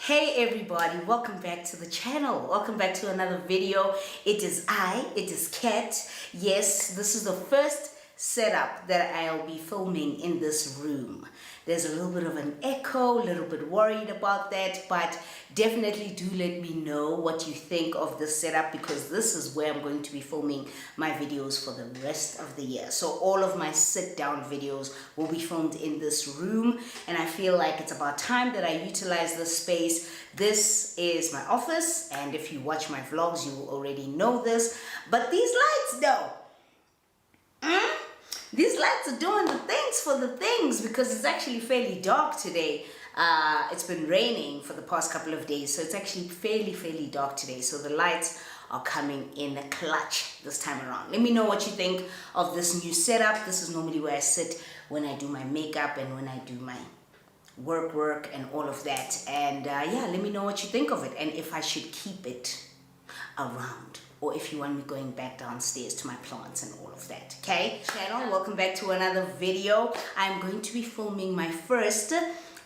Hey everybody, welcome back to the channel. Welcome back to another video. It is Kat. Yes, this is the first setup that I'll be filming in this room. There's a little bit of an echo, a little bit worried about that, but definitely do let me know what you think of this setup, because this is where I'm going to be filming my videos for the rest of the year. So all of my sit down videos will be filmed in this room, and I feel like it's about time that I utilize this space. This is my office, and if you watch my vlogs, you will already know this, but these lights though, these lights are doing the things for the things, because it's actually fairly dark today. It's been raining for the past couple of days, so it's actually fairly dark today. So the lights are coming in a clutch this time around. Let me know what you think of this new setup. This is normally where I sit when I do my makeup and when I do my work and all of that. And yeah, let me know what you think of it, and if I should keep it around, or if you want me going back downstairs to my plants and all of that. Okay, channel, welcome back to another video. I'm going to be filming my first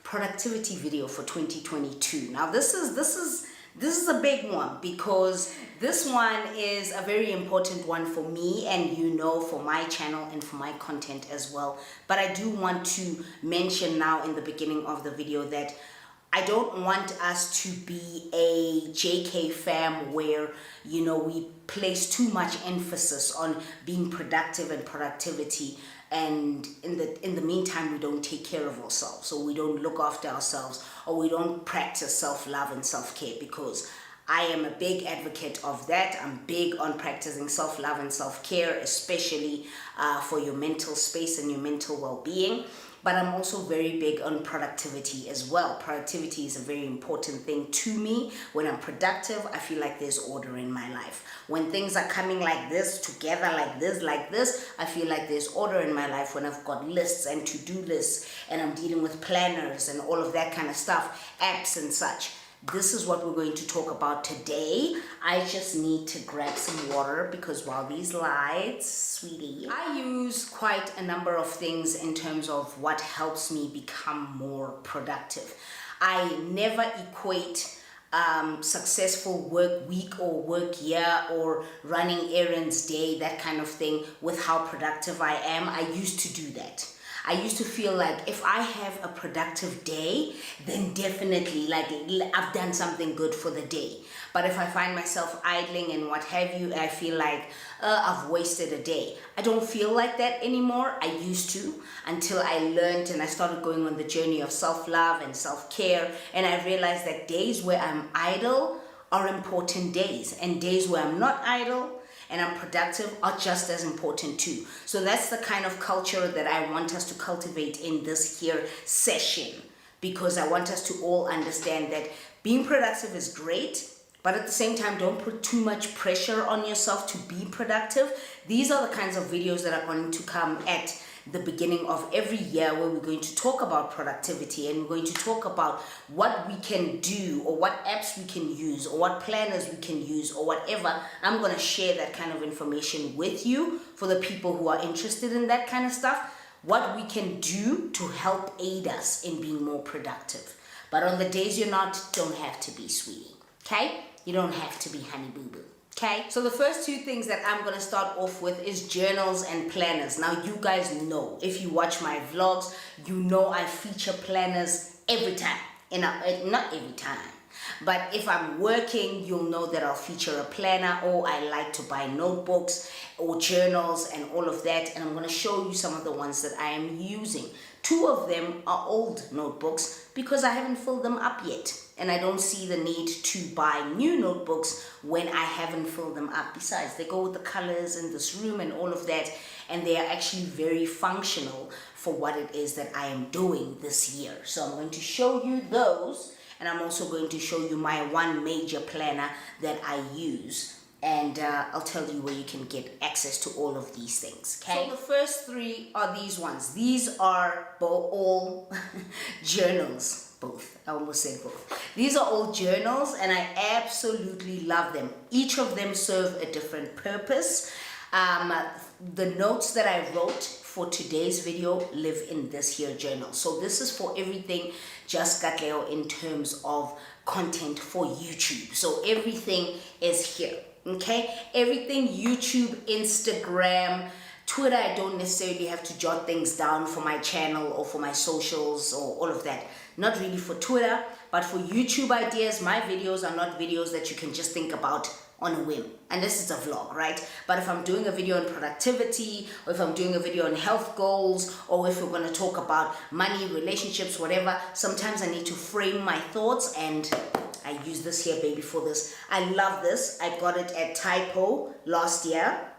productivity video for 2022. Now this is a big one, because this one is a very important one for me, and for my channel and for my content as well. But I do want to mention now in the beginning of the video that I don't want us to be a JK fam where, we place too much emphasis on being productive and productivity, and in the meantime we don't take care of ourselves, or we don't look after ourselves, or we don't practice self-love and self-care, because I am a big advocate of that. I'm big on practicing self-love and self-care, especially for your mental space and your mental well-being. But I'm also very big on productivity as well. Productivity is a very important thing to me. When I'm productive, I feel like there's order in my life. When things are coming like this, together like this, I feel like there's order in my life. When I've got lists and to-do lists, and I'm dealing with planners and all of that kind of stuff, apps and such. This is what we're going to talk about today. I just need to grab some water, because while these lights, sweetie, I use quite a number of things in terms of what helps me become more productive. I never equate successful work week or work year or running errands day, that kind of thing, with how productive I am. I used to do that. I used to feel like if I have a productive day, then definitely like I've done something good for the day. But if I find myself idling and what have you, I feel like I've wasted a day. I don't feel like that anymore. I used to, until I learned and I started going on the journey of self-love and self-care, and I realized that days where I'm idle are important days, and days where I'm not idle and I'm productive are just as important too. So that's the kind of culture that I want us to cultivate in this here session, because I want us to all understand that being productive is great, but at the same time, don't put too much pressure on yourself to be productive. These are the kinds of videos that are going to come at the beginning of every year, where we're going to talk about productivity, and we're going to talk about what we can do, or what apps we can use, or what planners we can use, or whatever. I'm going to share that kind of information with you for the people who are interested in that kind of stuff, what we can do to help aid us in being more productive. But on the days you're not, don't have to be, sweetie. Okay? You don't have to be honey boo boo. Okay, so the first two things that I'm going to start off with is journals and planners. Now, you guys know, if you watch my vlogs, you know I feature planners every time. Not every time, but if I'm working, you'll know that I'll feature a planner, or I like to buy notebooks or journals and all of that. And I'm going to show you some of the ones that I am using. Two of them are old notebooks, because I haven't filled them up yet. And I don't see the need to buy new notebooks when I haven't filled them up. Besides, they go with the colors in this room and all of that. And they are actually very functional for what it is that I am doing this year. So I'm going to show you those. And I'm also going to show you my one major planner that I use. And I'll tell you where you can get access to all of these things. Okay. So the first three are these ones. These are all journals. Both. I almost said both. These are all journals, and I absolutely love them. Each of them serve a different purpose. The notes that I wrote for today's video live in this here journal. So this is for everything Just Katleho in terms of content for YouTube. So everything is here, okay? Everything YouTube, Instagram, Twitter. I don't necessarily have to jot things down for my channel or for my socials or all of that. Not really for Twitter, but for YouTube ideas. My videos are not videos that you can just think about on a whim, unless it's a vlog, right? But if I'm doing a video on productivity, or if I'm doing a video on health goals, or if we're going to talk about money, relationships, whatever, sometimes I need to frame my thoughts, and I use this here, baby, for this. I love this. I got it at Typo last year.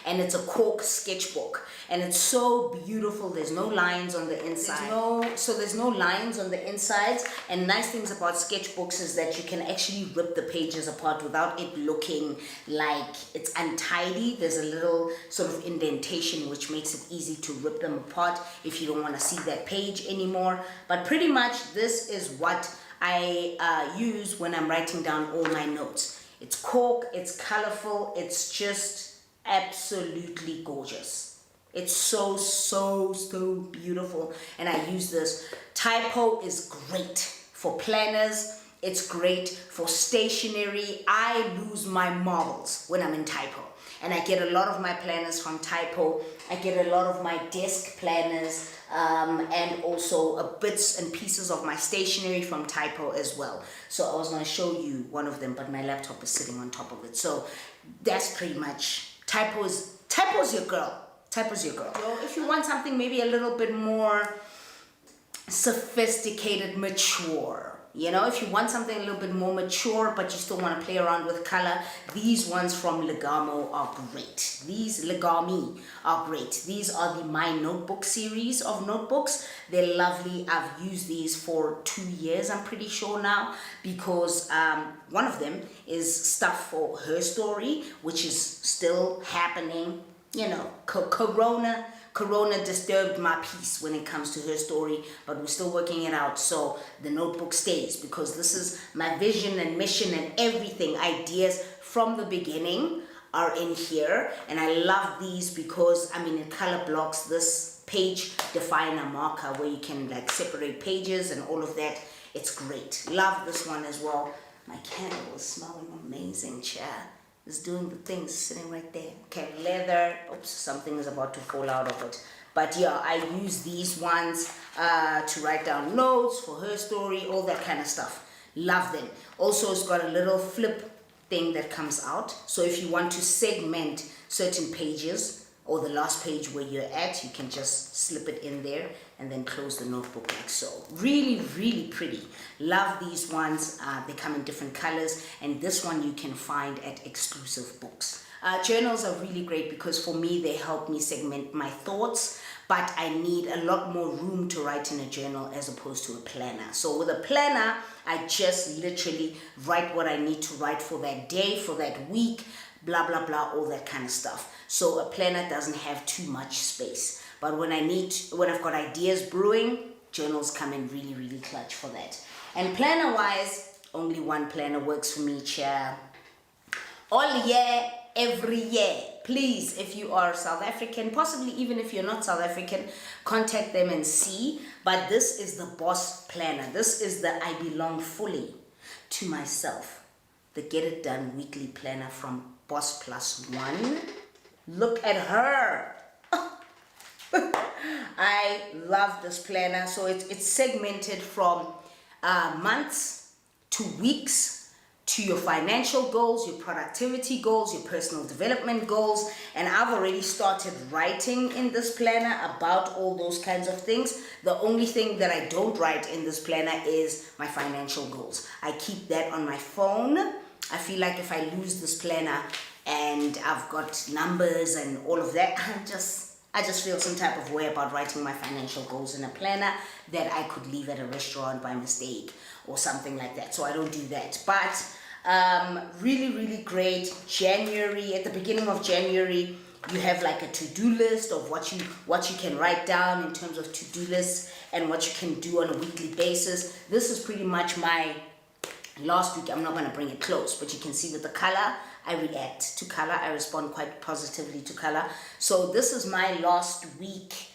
And it's a cork sketchbook, and it's so beautiful. There's no lines on the inside. There's no lines on the insides. And nice things about sketchbooks is that you can actually rip the pages apart without it looking like it's untidy. There's a little sort of indentation which makes it easy to rip them apart if you don't want to see that page anymore. But pretty much this is what I use when I'm writing down all my notes. It's cork, it's colorful, it's just absolutely gorgeous. It's so beautiful, and I use this. Typo is great for planners. It's great for stationery. I lose my marbles when I'm in Typo, and I get a lot of my planners from Typo. I get a lot of my desk planners and also bits and pieces of my stationery from Typo as well. So I was going to show you one of them, but my laptop is sitting on top of it. So that's pretty much Typo's your girl. Typo's your girl. So if you want something maybe a little bit more sophisticated, mature, you know, if you want something a little bit more mature, but you still want to play around with color, these ones from Legamo are great. These Legami are great. These are the My Notebook series of notebooks. They're lovely. I've used these for 2 years, I'm pretty sure now, because one of them is stuff for Her Story, which is still happening. You know, Corona disturbed my peace when it comes to Her Story, but we're still working it out. So the notebook stays, because this is my vision and mission and everything. Ideas from the beginning are in here, and I love these because I mean in color blocks. This page definer marker where you can like separate pages and all of that. It's great. Love this one as well. My candle is smelling amazing, chair. Is doing the things, sitting right there. Okay, leather. Oops, something is about to fall out of it. But yeah, I use these ones to write down notes for Her Story, all that kind of stuff. Love them. Also, it's got a little flip thing that comes out. So if you want to segment certain pages, or the last page where you're at, you can just slip it in there and then close the notebook like so. Really pretty. Love these ones. They come in different colors, and this one you can find at Exclusive Books. Journals are really great because for me they help me segment my thoughts, but I need a lot more room to write in a journal as opposed to a planner. So with a planner, I just literally write what I need to write for that day, for that week, blah blah blah, all that kind of stuff. So a planner doesn't have too much space. But when I've got ideas brewing, journals come in really clutch for that. And planner wise, only one planner works for me, chair. All year, every year. Please, if you are South African, possibly even if you're not South African, contact them and see. But this is the Boss Planner. This is the I belong fully to myself, the Get It Done weekly planner from Boss Plus One. Look at her. I love this planner. So it's segmented from months to weeks, to your financial goals, your productivity goals, your personal development goals. And I've already started writing in this planner about all those kinds of things. The only thing that I don't write in this planner is my financial goals. I keep that on my phone. I feel like if I lose this planner and I've got numbers and all of that, I just feel some type of way about writing my financial goals in a planner that I could leave at a restaurant by mistake or something like that. So I don't do that. But really great. January, at the beginning of January, you have like a to-do list of what you can write down in terms of to-do lists and what you can do on a weekly basis. This is pretty much my last week. I'm not going to bring it close, but you can see with the color, I react to color. I respond quite positively to color. So this is my last week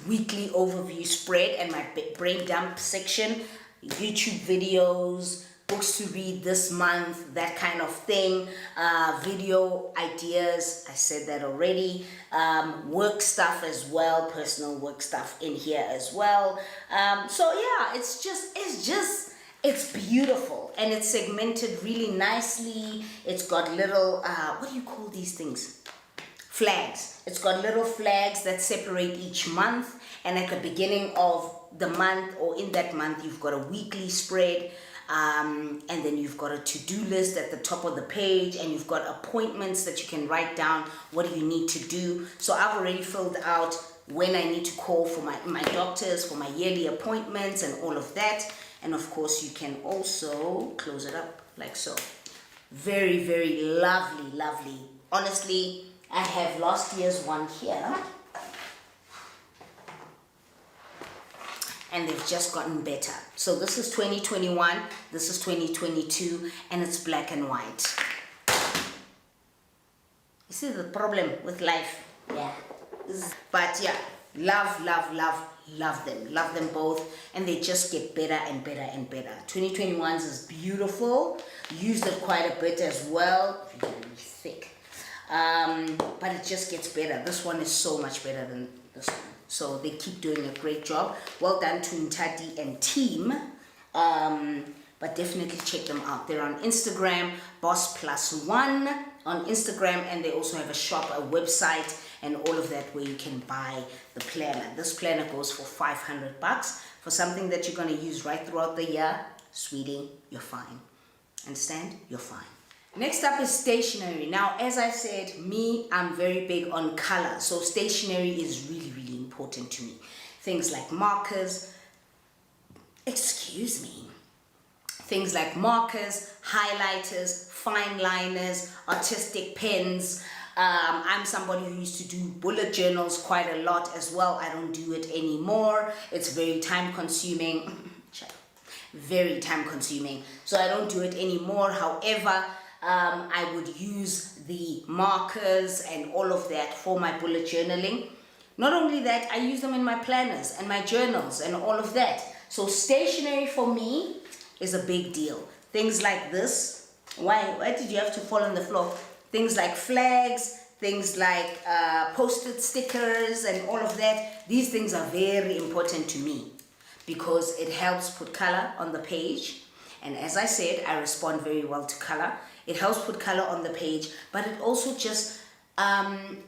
weekly overview spread and my brain dump section, YouTube videos, books to read this month, that kind of thing, video ideas, I said that already, work stuff as well, personal work stuff in here as well. So yeah, it's beautiful, and it's segmented really nicely. It's got little, what do you call these things? Flags. It's got little flags that separate each month, and at the beginning of the month or in that month you've got a weekly spread, and then you've got a to-do list at the top of the page, and you've got appointments that you can write down what do you need to do. So I've already filled out when I need to call for my doctors, for my yearly appointments and all of that. And of course you can also close it up like so. Very, very lovely. Honestly, I have last year's one here, and they've just gotten better. So this is 2021, this is 2022, and it's black and white. You see the problem with life? Yeah. But yeah, love them both, and they just get better and better and better. 2021's is beautiful. Used it quite a bit as well. Really thick. But it just gets better. This one is so much better than this one. So they keep doing a great job. Well done to Ntati and team. But definitely check them out. They're on Instagram, Boss+1 on Instagram, and they also have a shop, a website, and all of that where you can buy the planner. This planner goes for $500 for something that you're going to use right throughout the year. Sweetie, you're fine. Understand? You're fine. Next up is stationery. Now, as I said, I'm very big on color. So stationery is really important to me. Things like markers, things like markers, highlighters, fine liners, artistic pens. I'm somebody who used to do bullet journals quite a lot as well. I don't do it anymore. It's very time consuming. Very time consuming. So I don't do it anymore. However, I would use the markers and all of that for my bullet journaling. Not only that, I use them in my planners and my journals and all of that. So stationery for me is a big deal. Things like this. Why did you have to fall on the floor? Things like flags, things like post-it stickers and all of that. These things are very important to me because it helps put color on the page. And as I said, I respond very well to color. It helps put color on the page, but it also just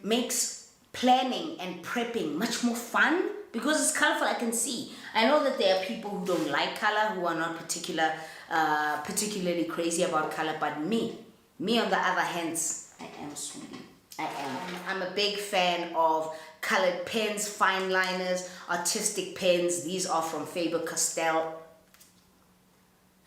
makes planning and prepping much more fun because it's colorful. I can see. I know that there are people who don't like color, who are not particularly crazy about color, but me on the other hand, I am, sweetie. I am. I'm a big fan of colored pens, fine liners, artistic pens. These are from Faber-Castell.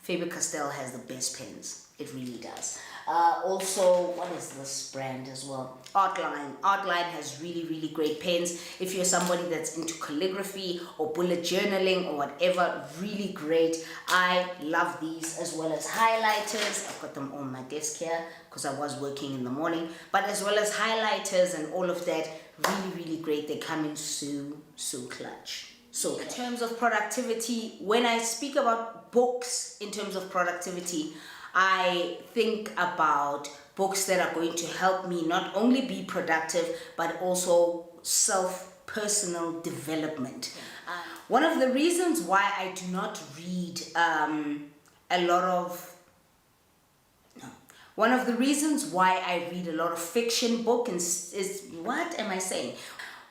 Faber-Castell has the best pens. It really does. Also, what is this brand as well? Artline. Artline has really great pens. If you're somebody that's into calligraphy or bullet journaling or whatever, really great. I love these, as well as highlighters. I've got them on my desk here because I was working in the morning. But as well as highlighters and all of that, really great. They come in so clutch. So in terms of productivity, when I speak about books in terms of productivity, I think about books that are going to help me not only be productive, but also personal development. One of the reasons why I do not read one of the reasons why I read a lot of fiction books is what am I saying?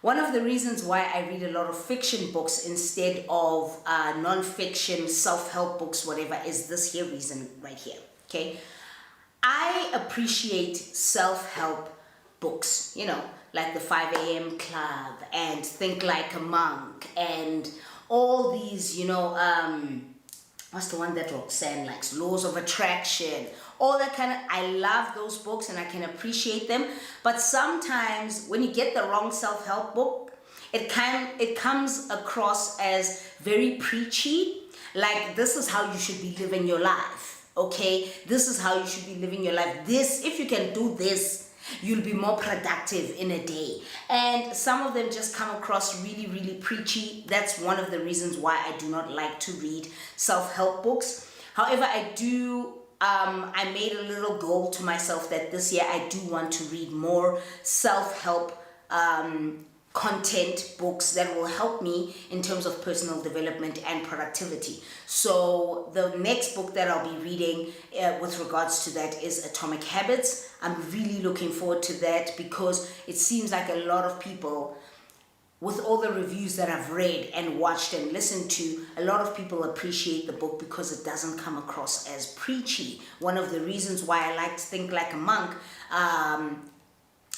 One of the reasons why I read a lot of fiction books instead of non-fiction, self-help books, whatever, is this here reason right here, okay? I appreciate self-help books, you know, like the 5 a.m. Club and Think Like a Monk and all these, you know, what's the one that Roxanne likes? Laws of Attraction, all that kind of, I love those books and I can appreciate them. But sometimes when you get the wrong self-help book, it comes across as very preachy, like this is how you should be living your life. okay? This is how you should be living your life. This, if you can do this, you'll be more productive in a day. And some of them just come across really, really preachy. That's one of the reasons why I do not like to read self-help books. However, I made a little goal to myself that this year I do want to read more self-help content books that will help me in terms of personal development and productivity. So the next book that I'll be reading with regards to that is Atomic Habits. I'm really looking forward to that because it seems like a lot of people, with all the reviews that I've read and watched and listened to, a lot of people appreciate the book because it doesn't come across as preachy. One of the reasons why I like to think like a monk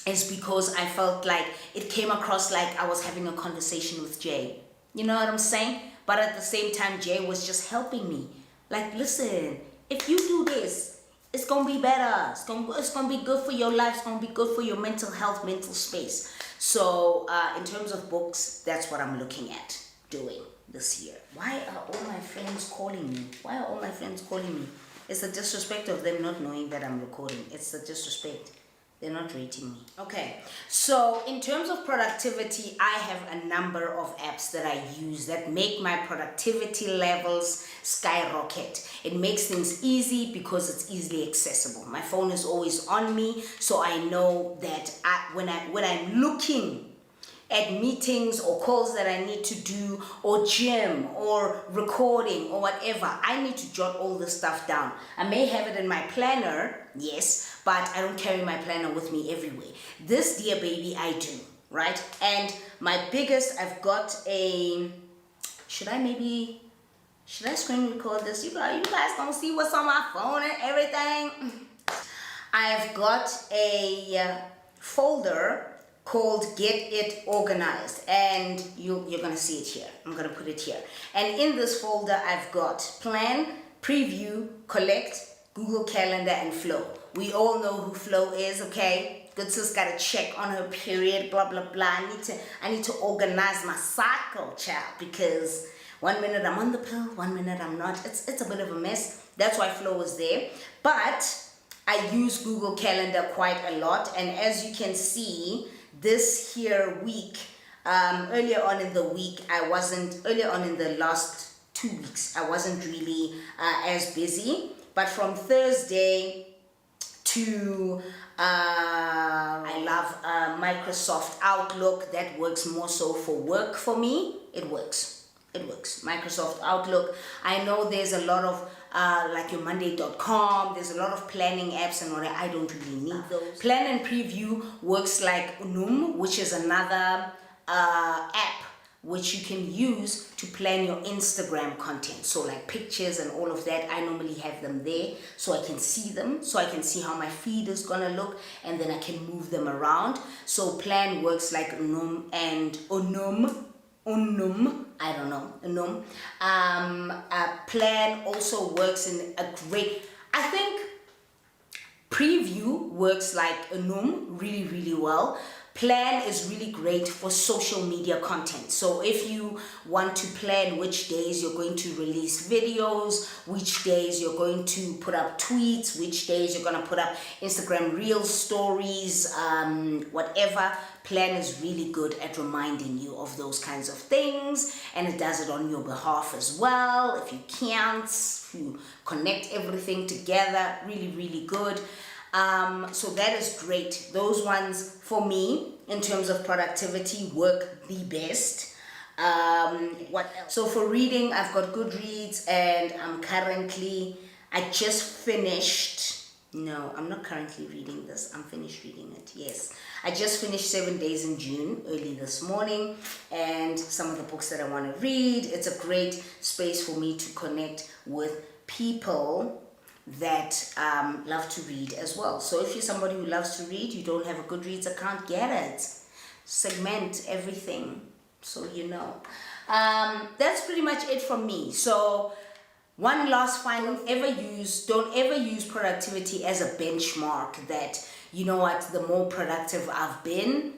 is because I felt like it came across like I was having a conversation with Jay. You know what I'm saying? But at the same time, Jay was just helping me. Like, listen, if you do this, it's going to be better. It's going to be good for your life. It's going to be good for your mental health, mental space. So in terms of books, that's what I'm looking at doing this year. Why are all my friends calling me? Why are all my friends calling me? It's the disrespect of them not knowing that I'm recording. It's the disrespect. They're not rating me. Okay, so in terms of productivity, I have a number of apps that I use that make my productivity levels skyrocket. It makes things easy because it's easily accessible. My phone is always on me, so I know that when I'm looking at meetings or calls that I need to do, or gym or recording or whatever, I need to jot all this stuff down. I may have it in my planner, yes, but I don't carry my planner with me everywhere. This, dear baby, I do, right? And my biggest, I've got a, should I screen record this? You guys don't see what's on my phone and everything. I've got a folder called Get It Organized, and you're gonna see it here. I'm gonna put it here. And in this folder, I've got Plan, Preview, Collect, Google Calendar, and Flow. We all know who Flow is, okay? Good sis got to check on her period, blah, blah, blah. I need to organize my cycle, child, because 1 minute I'm on the pill, 1 minute I'm not. It's a bit of a mess. That's why Flow is there. But I use Google Calendar quite a lot, and as you can see, this here week, earlier on in the last 2 weeks, I wasn't really as busy. But from Thursday to, I love Microsoft Outlook. That works more so for work for me. It works. Microsoft Outlook. I know there's a lot of like your Monday.com, there's a lot of planning apps and whatever. I don't really need those. Plan and Preview works like Unum, which is another app which you can use to plan your Instagram content. So like pictures and all of that, I normally have them there so I can see them, so I can see how my feed is gonna look, and then I can move them around. So Plan works like Unum, and Unum, I don't know, Unum. Plan also works in a great, I think Preview works like Unum really, really well. Plan is really great for social media content. So if you want to plan which days you're going to release videos, which days you're going to put up tweets, which days you're going to put up Instagram Reel stories, whatever, Plan is really good at reminding you of those kinds of things, and it does it on your behalf as well. If you can't, you connect everything together, really, really good. So that is great. Those ones for me in terms of productivity work the best. What else? So for reading, I've got Goodreads, and I just finished, no, I'm not currently reading this, I'm finished reading it, yes. I just finished 7 Days in June early this morning, and some of the books that I want to read. It's a great space for me to connect with people that love to read as well. So if you're somebody who loves to read, you don't have a Goodreads account, get it. Segment everything so you know. That's pretty much it from me. So one last final, don't ever use productivity as a benchmark that, you know what, the more productive I've been,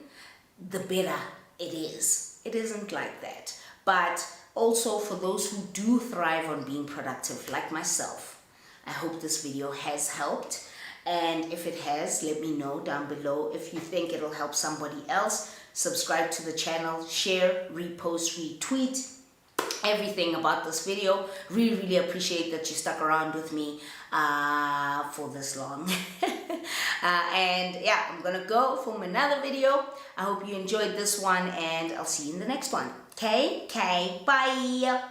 the better it is. It isn't like that. But also for those who do thrive on being productive, like myself, I hope this video has helped. And if it has, let me know down below. If you think it'll help somebody else, subscribe to the channel, share, repost, retweet, everything about this video. Really appreciate that you stuck around with me for this long. And yeah, I'm gonna go film another video. I hope you enjoyed this one, and I'll see you in the next one. Okay, bye.